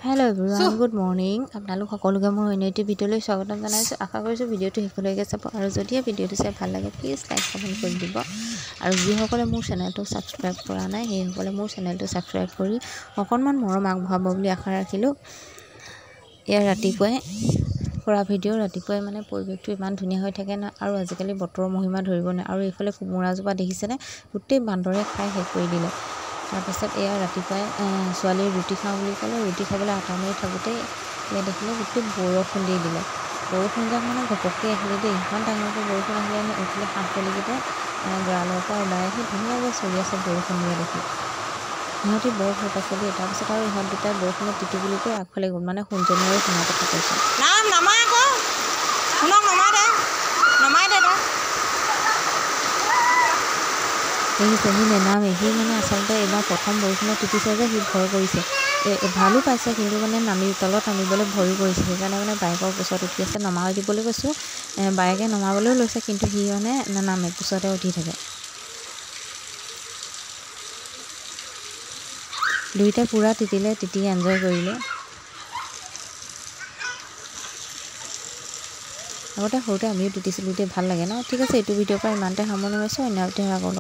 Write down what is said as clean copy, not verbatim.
Hello everyone, good morning. আপোনালোক সকলোকে মোৰ অন্য ভিডিঅ'লৈ স্বাগতম জনাইছোঁ। আশা কৰিছোঁ ভিডিঅ'টো শেষলৈকে চাব আৰু যদি ভিডিঅ'টো চাই ভাল লাগে প্লিজ লাইক কমেণ্ট কৰি দিব আৰু যিসকলে মোৰ চেনেলটো ছাবস্ক্ৰাইব কৰা নাই সেইসকলে মোৰ চেনেলটো ছাবস্ক্ৰাইব কৰি অকণমান মৰম আগবঢ়াব বুলি আশা ৰাখিলোঁ। ইয়াৰ ৰাতিপুৱাই কৰা ভিডিঅ' ৰাতিপুৱাই মানে পৰিৱেশটো ইমান ধুনীয়া হৈ থাকে না আৰু আজিকালি বতৰৰ মহিমা ধৰিব নোৱাৰে আৰু এইফালে কোমোৰাজোপা দেখিছেনে গোটেই বান্দৰে খাই শেষ কৰি দিলে। তাৰপাছত এয়া ৰাতিপুৱাই ছোৱালীয়ে ৰুটি খাওঁ বুলি ক'লে, ৰুটি খাবলৈ আটা মাৰি থাকোঁতেই এয়া দেখিলে গোটেই বৰষুণ দি দিলে। বৰষুণ যাক মানে ঘপককৈ আহিলে দেই, ইমান ডাঙৰকৈ বৰষুণ আহিলে মানে এইফালে হাঁহ পোৱালিকেইটাই গঁৰালৰ পৰা ওলাই আহি ধুনীয়াকৈ চলি আছে বৰষুণ দিয়া দেখি। সিহঁতি বৰ ভাল পাইছে দেই। তাৰপিছত আৰু ইহঁত দুটাই বৰষুণত তিতি বুলি কৈ আগফালে গ'ল, মানে শুনজনী আৰু শুনা কথা কৈছে। দেখিছে সি নেনামে, সি মানে আচলতে এইবাৰ প্ৰথম বৰষুণত তিতিছে যে সি ভয় কৰিছে, ভালো পাইছে কিন্তু মানে তলত নামিবলৈ ভয়ো কৰিছে। সেইকাৰণে মানে বাইকৰ কোচত উঠি আছে, নমাই দিবলৈ কৈছোঁ। বাইকে নমাবলৈও লৈছে কিন্তু সি মানে নেনামে, কোচতে উঠি থাকে। দুইটাই পূৰা তিতিলে, তিতি এনজয় কৰিলে। আগতে সৰুতে আমিও তিতিছিলোঁ দেই, ভাল লাগে ন। ঠিক আছে, এইটো ভিডিঅ'ৰ পৰা ইমানতে সামৰণি মাৰিছোঁ। অন্য